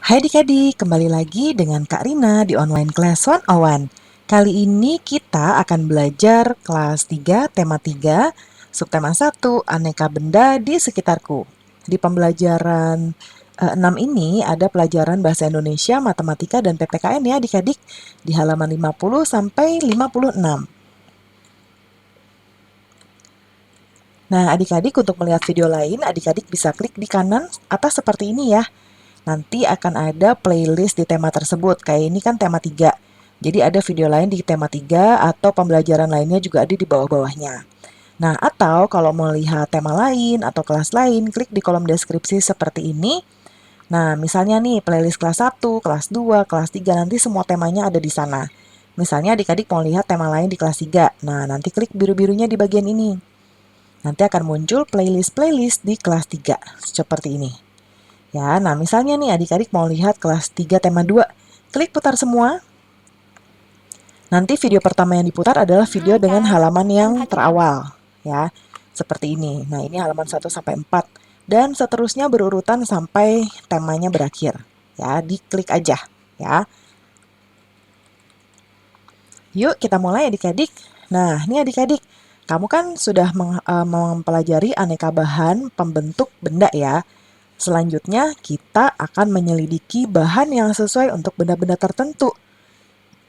Hai adik-adik, kembali lagi dengan Kak Rina di online class 101. Kali ini kita akan belajar kelas 3, tema 3, subtema 1, aneka benda di sekitarku. Di pembelajaran 6 ini ada pelajaran bahasa Indonesia, matematika, dan PPKN ya adik-adik di halaman 50 sampai 56. Nah, adik-adik untuk melihat video lain, adik-adik bisa klik di kanan atas seperti ini ya. Nanti akan ada playlist di tema tersebut. Kayak ini kan tema 3. Jadi ada video lain di tema 3 atau pembelajaran lainnya juga ada di bawah-bawahnya. Nah, atau kalau mau lihat tema lain atau kelas lain, klik di kolom deskripsi seperti ini. Nah, misalnya nih playlist kelas 1, kelas 2, kelas 3, nanti semua temanya ada di sana. Misalnya adik-adik mau lihat tema lain di kelas 3. Nah, nanti klik biru-birunya di bagian ini. Nanti akan muncul playlist-playlist di kelas 3, seperti ini. Ya, nah misalnya nih adik-adik mau lihat kelas 3 tema 2, klik putar semua. Nanti video pertama yang diputar adalah video Hai dengan Kak, halaman yang kan Fatima. terawal, ya. Seperti ini. Nah, ini halaman 1 sampai 4 dan seterusnya berurutan sampai temanya berakhir. Ya, diklik aja, ya. Yuk kita mulai adik-adik. Nah, ini adik-adik, kamu kan sudah mempelajari aneka bahan pembentuk benda ya. Selanjutnya, kita akan menyelidiki bahan yang sesuai untuk benda-benda tertentu.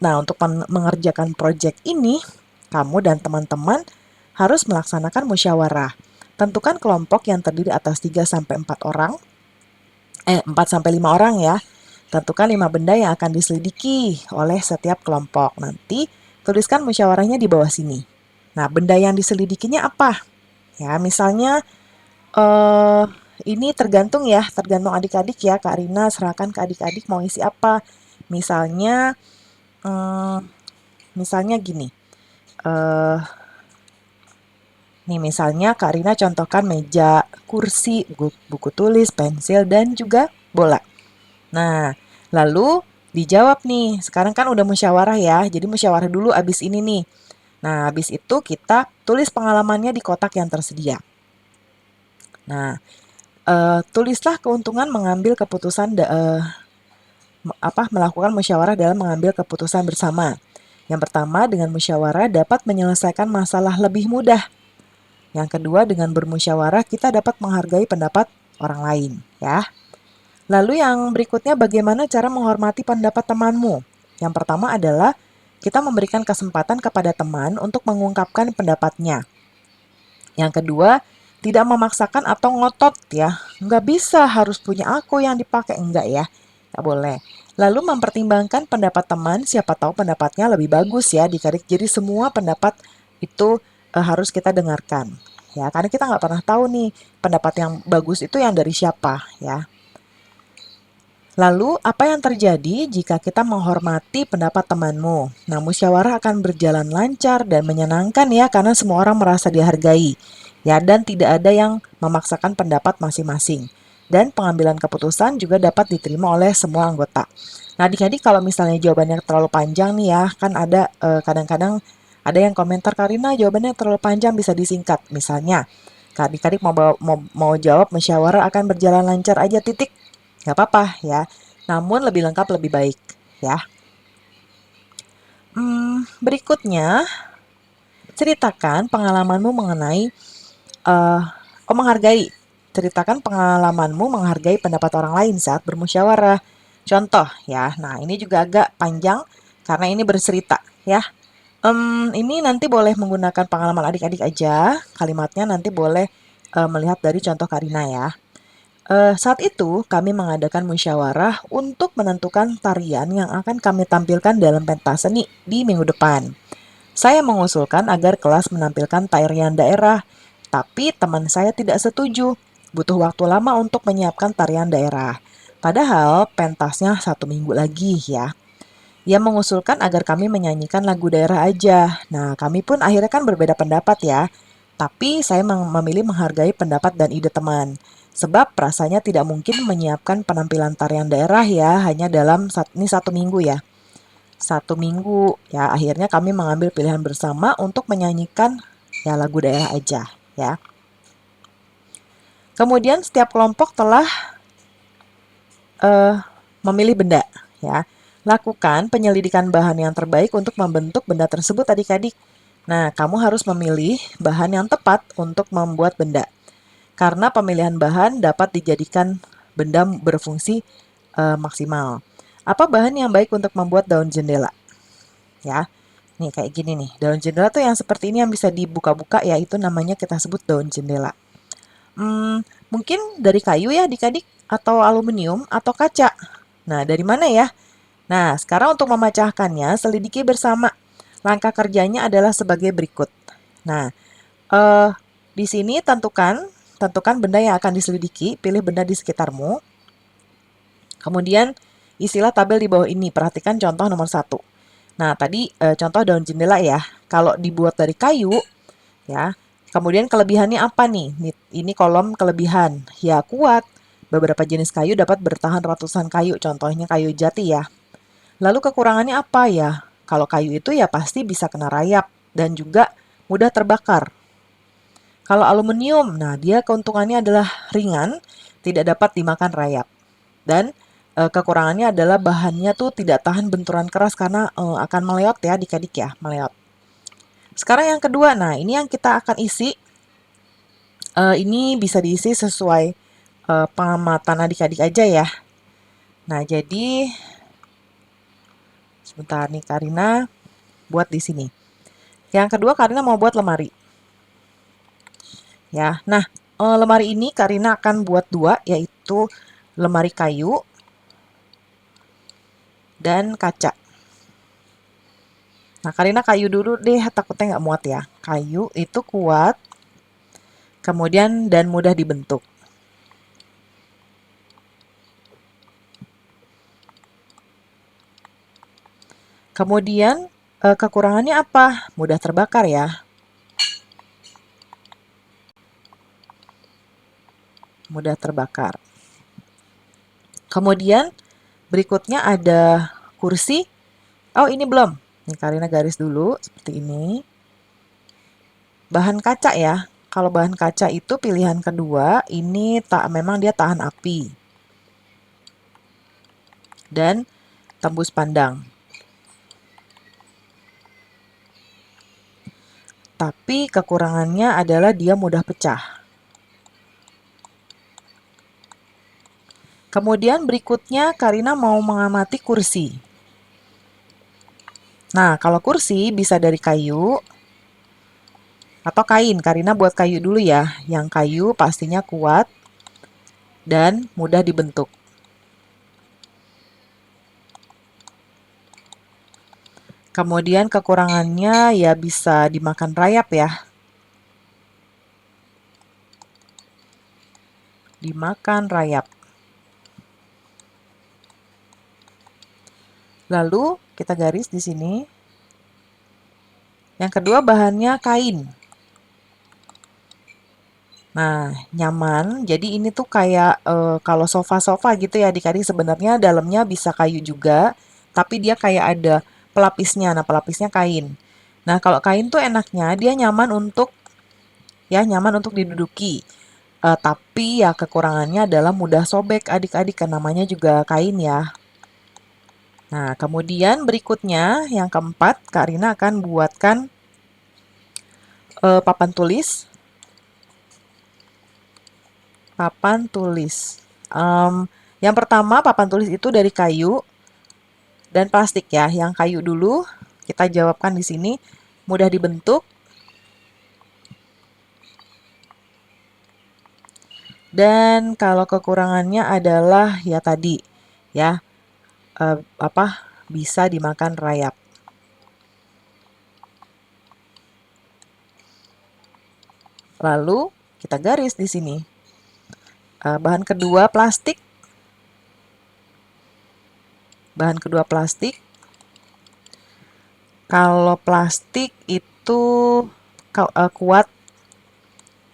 Nah, untuk mengerjakan proyek ini, kamu dan teman-teman harus melaksanakan musyawarah. Tentukan kelompok yang terdiri atas 3 sampai 4 orang, 4 sampai 5 orang ya. Tentukan 5 benda yang akan diselidiki oleh setiap kelompok. Nanti tuliskan musyawarahnya di bawah sini. Nah, benda yang diselidikinya apa? Ya, misalnya eh ini tergantung ya, tergantung adik-adik ya. Kak Rina serahkan ke adik-adik mau isi apa. Misalnya, eh, misalnya gini. eh Nih misalnya Kak Rina contohkan meja, kursi, buku tulis, pensil, dan juga bola. Nah, lalu dijawab nih. Sekarang kan udah musyawarah ya. Jadi musyawarah dulu abis ini nih. Nah, abis itu kita tulis pengalamannya di kotak yang tersedia. Nah, tulislah keuntungan mengambil keputusan melakukan musyawarah dalam mengambil keputusan bersama. Yang pertama, dengan musyawarah dapat menyelesaikan masalah lebih mudah. Yang kedua, dengan bermusyawarah kita dapat menghargai pendapat orang lain, ya. Lalu yang berikutnya, bagaimana cara menghormati pendapat temanmu? Yang pertama adalah kita memberikan kesempatan kepada teman untuk mengungkapkan pendapatnya. Yang kedua, tidak memaksakan atau ngotot ya. Nggak bisa harus punya aku yang dipakai, enggak ya. Nggak boleh. Lalu mempertimbangkan pendapat teman, siapa tahu pendapatnya lebih bagus ya dikarik. Jadi semua pendapat itu harus kita dengarkan. Ya, karena kita nggak pernah tahu nih pendapat yang bagus itu yang dari siapa ya. Lalu, apa yang terjadi jika kita menghormati pendapat temanmu? Nah, musyawarah akan berjalan lancar dan menyenangkan ya, karena semua orang merasa dihargai. Ya, dan tidak ada yang memaksakan pendapat masing-masing. Dan pengambilan keputusan juga dapat diterima oleh semua anggota. Nah, adik-adik kalau misalnya jawabannya terlalu panjang nih ya, kan ada kadang-kadang ada yang komentar, Karina jawabannya terlalu panjang bisa disingkat. Misalnya, adik-adik mau jawab musyawarah akan berjalan lancar aja titik. Nggak apa-apa ya. Namun lebih lengkap lebih baik ya. Berikutnya, ceritakan pengalamanmu mengenai menghargai. Ceritakan pengalamanmu menghargai pendapat orang lain saat bermusyawarah. Contoh ya. Nah, ini juga agak panjang karena ini bercerita ya. Ini nanti boleh menggunakan pengalaman adik-adik aja. Kalimatnya nanti boleh melihat dari contoh Karina ya. Saat itu, kami mengadakan musyawarah untuk menentukan tarian yang akan kami tampilkan dalam pentas seni di minggu depan. Saya mengusulkan agar kelas menampilkan tarian daerah, tapi teman saya tidak setuju. Butuh waktu lama untuk menyiapkan tarian daerah. Padahal pentasnya 1 minggu lagi ya. Ia mengusulkan agar kami menyanyikan lagu daerah aja. Nah, kami pun akhirnya kan berbeda pendapat ya. Tapi saya memilih menghargai pendapat dan ide teman. Sebab rasanya tidak mungkin menyiapkan penampilan tarian daerah ya, hanya dalam ini 1 minggu ya. 1 minggu ya, akhirnya kami mengambil pilihan bersama untuk menyanyikan ya lagu daerah aja ya. Kemudian setiap kelompok telah memilih benda, ya. Lakukan penyelidikan bahan yang terbaik untuk membentuk benda tersebut adik-adik. Nah, kamu harus memilih bahan yang tepat untuk membuat benda. Karena pemilihan bahan dapat dijadikan benda berfungsi maksimal. Apa bahan yang baik untuk membuat daun jendela? Ya, nih kayak gini nih. Daun jendela tuh yang seperti ini yang bisa dibuka-buka, yaitu namanya kita sebut daun jendela. Mungkin dari kayu ya adik-adik, atau aluminium, atau kaca. Nah, dari mana ya? Nah, sekarang untuk memecahkannya, selidiki bersama. Langkah kerjanya adalah sebagai berikut. Nah, di sini tentukan benda yang akan diselidiki, pilih benda di sekitarmu. Kemudian, isilah tabel di bawah ini. Perhatikan contoh nomor 1. Nah, tadi contoh daun jendela ya. Kalau dibuat dari kayu, ya. Kemudian kelebihannya apa nih? Ini kolom kelebihan. Ya, kuat. Beberapa jenis kayu dapat bertahan ratusan kayu, contohnya kayu jati ya. Lalu kekurangannya apa ya? Kalau kayu itu ya pasti bisa kena rayap dan juga mudah terbakar. Kalau aluminium, nah dia keuntungannya adalah ringan, tidak dapat dimakan rayap. Dan kekurangannya adalah bahannya tuh tidak tahan benturan keras karena akan meleot ya adik-adik ya, meleot. Sekarang yang kedua, nah ini yang kita akan isi. Ini bisa diisi sesuai pengamatan adik-adik aja ya. Nah, jadi sebentar nih Karina buat di sini. Yang kedua Karina mau buat lemari. Ya. Nah, lemari ini Karina akan buat 2, yaitu lemari kayu dan kaca. Nah, Karina kayu dulu deh, takutnya nggak muat ya. Kayu itu kuat, kemudian dan mudah dibentuk. Kemudian kekurangannya apa? Mudah terbakar ya. Mudah terbakar. Kemudian berikutnya ada kursi. Oh, ini belum. Nih Karina garis dulu seperti ini. Bahan kaca ya. Kalau bahan kaca itu pilihan kedua, ini memang dia tahan api dan tembus pandang. Tapi kekurangannya adalah dia mudah pecah. Kemudian berikutnya Karina mau mengamati kursi. Nah, kalau kursi bisa dari kayu atau kain. Karina buat kayu dulu ya. Yang kayu pastinya kuat dan mudah dibentuk. Kemudian kekurangannya ya bisa dimakan rayap ya. Dimakan rayap. Lalu kita garis di sini. Yang kedua bahannya kain. Nah, nyaman. Jadi ini tuh kayak kalau sofa-sofa gitu ya adik-adik, sebenarnya dalamnya bisa kayu juga, tapi dia kayak ada pelapisnya. Nah, pelapisnya kain. Nah, kalau kain tuh enaknya dia nyaman untuk diduduki. Tapi ya kekurangannya adalah mudah sobek adik-adik, kan namanya juga kain ya. Nah, kemudian berikutnya yang keempat, Kak Rina akan buatkan papan tulis. Papan tulis. Yang pertama, papan tulis itu dari kayu dan plastik ya. Yang kayu dulu kita jawabkan di sini, mudah dibentuk. Dan kalau kekurangannya adalah ya tadi ya, bisa dimakan rayap. Lalu kita garis di sini. Bahan kedua plastik. Bahan kedua plastik. Kalau plastik itu kuat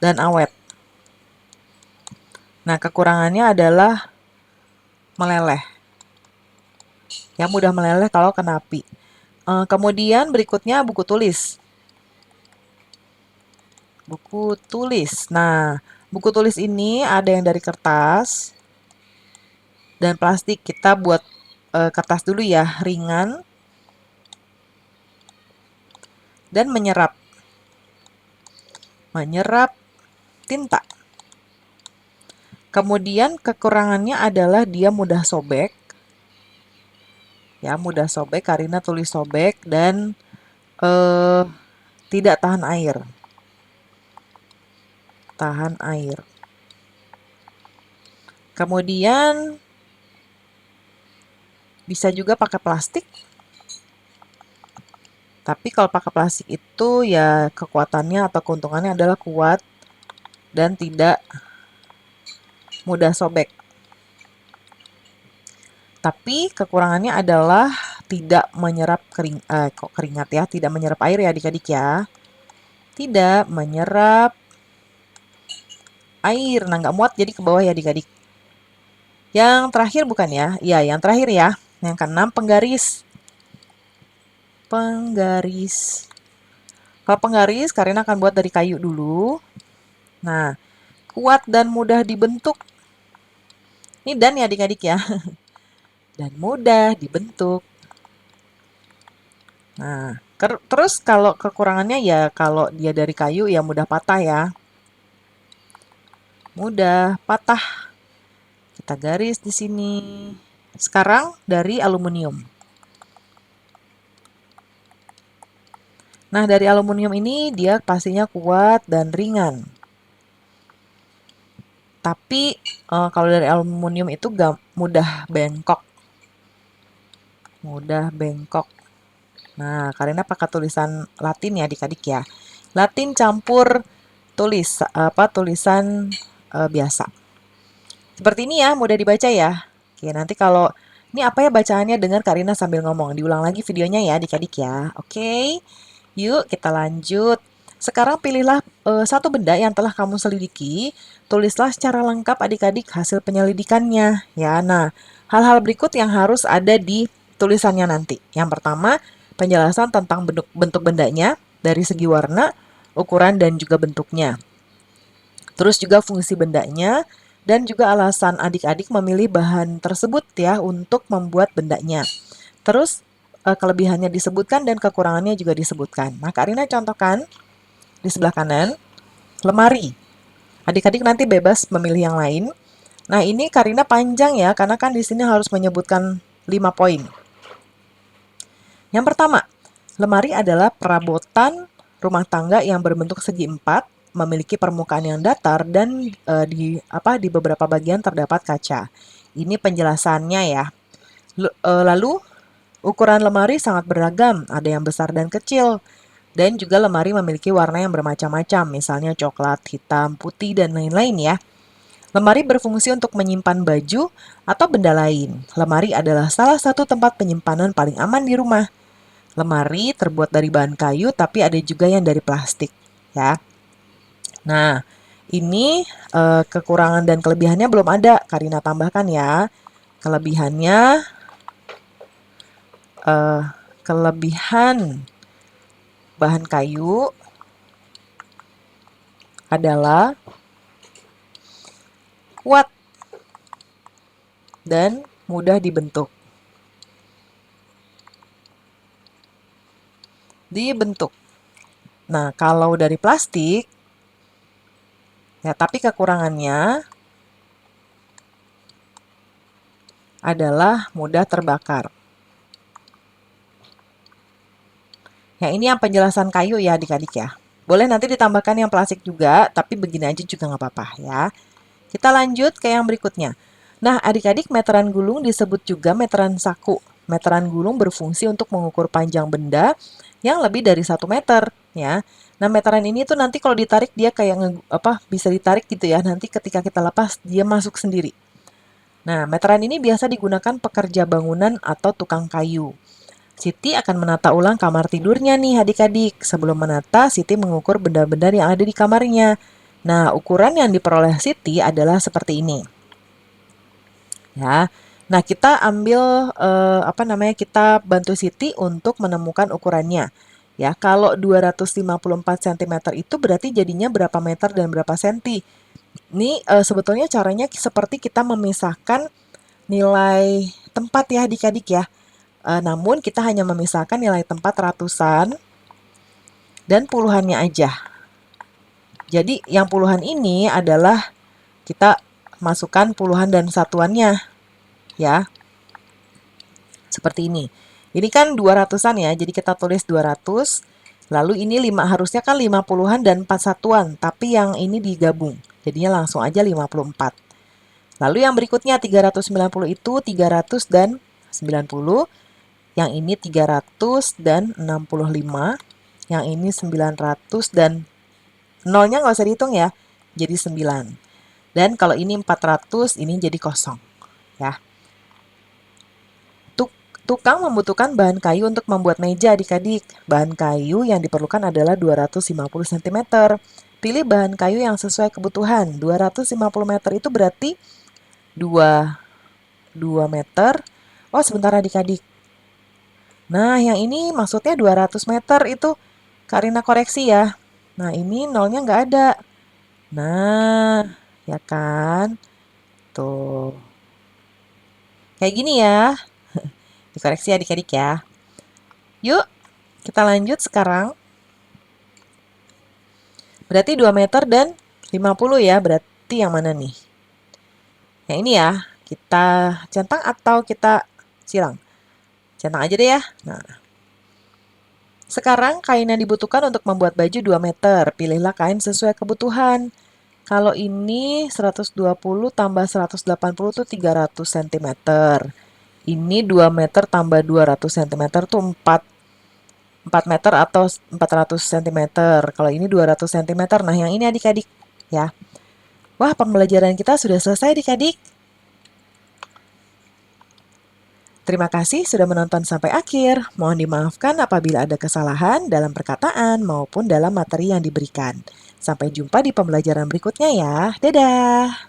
dan awet. Nah, kekurangannya adalah meleleh. Ya, mudah meleleh kalau kena api. Kemudian berikutnya buku tulis. Buku tulis. Nah, buku tulis ini ada yang dari kertas, Dan plastik kita buat kertas dulu ya, ringan dan menyerap tinta. Kemudian kekurangannya adalah dia mudah sobek. Ya, mudah sobek, Karina tulis sobek dan tidak tahan air. Tahan air. Kemudian bisa juga pakai plastik. Tapi kalau pakai plastik itu ya kekuatannya atau keuntungannya adalah kuat dan tidak mudah sobek. Tapi kekurangannya adalah tidak menyerap keringat ya, tidak menyerap air ya adik-adik ya. Tidak menyerap air. Nah, nggak muat jadi ke bawah ya adik-adik. Yang terakhir bukan ya? Iya, yang terakhir ya. Yang keenam, penggaris. Penggaris. Kalau penggaris, Karina akan buat dari kayu dulu. Nah, kuat dan mudah dibentuk. Ini dan ya adik-adik ya. Dan mudah dibentuk. Nah, terus kalau kekurangannya ya kalau dia dari kayu ya mudah patah ya. Mudah patah. Kita garis di sini. Sekarang dari aluminium. Nah, dari aluminium ini dia pastinya kuat dan ringan. Tapi kalau dari aluminium itu mudah bengkok. Mudah bengkok. Nah, Karina pakai tulisan Latin ya adik-adik ya. Latin campur tulisan biasa. Seperti ini ya, mudah dibaca ya. Oke, nanti kalau ini apa ya bacaannya, dengar Karina sambil ngomong. Diulang lagi videonya ya adik-adik ya. Oke, yuk kita lanjut. Sekarang pilihlah satu benda yang telah kamu selidiki. Tulislah secara lengkap adik-adik hasil penyelidikannya. Ya, nah hal-hal berikut yang harus ada di tulisannya nanti. Yang pertama, penjelasan tentang bentuk bendanya dari segi warna, ukuran, dan juga bentuknya. Terus juga fungsi bendanya, dan juga alasan adik-adik memilih bahan tersebut ya untuk membuat bendanya. Terus kelebihannya disebutkan dan kekurangannya juga disebutkan. Nah, Karina contohkan di sebelah kanan, lemari. Adik-adik nanti bebas memilih yang lain. Nah, ini Karina panjang ya, karena kan di sini harus menyebutkan 5 poin. Yang pertama, lemari adalah perabotan rumah tangga yang berbentuk segi empat, memiliki permukaan yang datar dan di beberapa bagian terdapat kaca. Ini penjelasannya ya. Lalu ukuran lemari sangat beragam, ada yang besar dan kecil. Dan juga lemari memiliki warna yang bermacam-macam, misalnya coklat, hitam, putih, dan lain-lain ya. Lemari berfungsi untuk menyimpan baju atau benda lain. Lemari adalah salah satu tempat penyimpanan paling aman di rumah. Lemari terbuat dari bahan kayu, tapi ada juga yang dari plastik ya. Nah, ini kekurangan dan kelebihannya belum ada. Karina tambahkan ya. Kelebihan bahan kayu adalah kuat dan mudah dibentuk. Nah, kalau dari plastik, ya tapi kekurangannya adalah mudah terbakar. Ya, ini yang penjelasan kayu ya adik-adik ya. Boleh nanti ditambahkan yang plastik juga, tapi begini aja juga nggak apa-apa ya. Kita lanjut ke yang berikutnya. Nah, adik-adik, meteran gulung disebut juga meteran saku. Meteran gulung berfungsi untuk mengukur panjang benda yang lebih dari 1 meter ya. Nah, meteran ini tuh nanti kalau ditarik dia kayak bisa ditarik gitu ya. Nanti ketika kita lepas dia masuk sendiri. Nah, meteran ini biasa digunakan pekerja bangunan atau tukang kayu. Siti akan menata ulang kamar tidurnya nih adik-adik. Sebelum menata, Siti mengukur benda-benda yang ada di kamarnya. Nah, ukuran yang diperoleh Siti adalah seperti ini. Ya. Nah, kita ambil kita bantu Siti untuk menemukan ukurannya. Ya, kalau 254 cm itu berarti jadinya berapa meter dan berapa senti. Ini sebetulnya caranya seperti kita memisahkan nilai tempat ya adik-adik ya. Namun kita hanya memisahkan nilai tempat ratusan dan puluhannya aja. Jadi yang puluhan ini adalah kita masukkan puluhan dan satuannya ya. Seperti ini. Ini kan 200-an ya, jadi kita tulis 200. Lalu ini harusnya kan 50-an dan 4 satuan, tapi yang ini digabung. Jadinya langsung aja 54. Lalu yang berikutnya 390 itu 300 dan 90. Yang ini 300 dan 65. Yang ini 900 dan nolnya nggak usah dihitung ya, jadi 9. Dan kalau ini 400, ini jadi kosong ya. Tukang membutuhkan bahan kayu untuk membuat meja adik-adik. Bahan kayu yang diperlukan adalah 250 cm. Pilih bahan kayu yang sesuai kebutuhan. 250 meter itu berarti 2 meter. Oh sebentar adik-adik. Nah yang ini maksudnya 200 meter itu Karina koreksi ya. Nah ini nolnya nggak ada. Nah ya kan. Tuh. Kayak gini ya. Dikoreksi adik-adik ya. Yuk, kita lanjut sekarang. Berarti 2 meter dan 50 ya. Berarti yang mana nih? Yang ini ya. Kita centang atau kita silang? Centang aja deh ya. Nah. Sekarang kain yang dibutuhkan untuk membuat baju 2 meter. Pilihlah kain sesuai kebutuhan. Kalau ini 120 tambah 180 itu 300 cm. Ini 2 meter tambah 200 cm tuh 4 meter atau 400 cm. Kalau ini 200 cm. Nah, yang ini adik-adik ya. Wah, pembelajaran kita sudah selesai adik-adik. Terima kasih sudah menonton sampai akhir. Mohon dimaafkan apabila ada kesalahan dalam perkataan maupun dalam materi yang diberikan. Sampai jumpa di pembelajaran berikutnya ya. Dadah!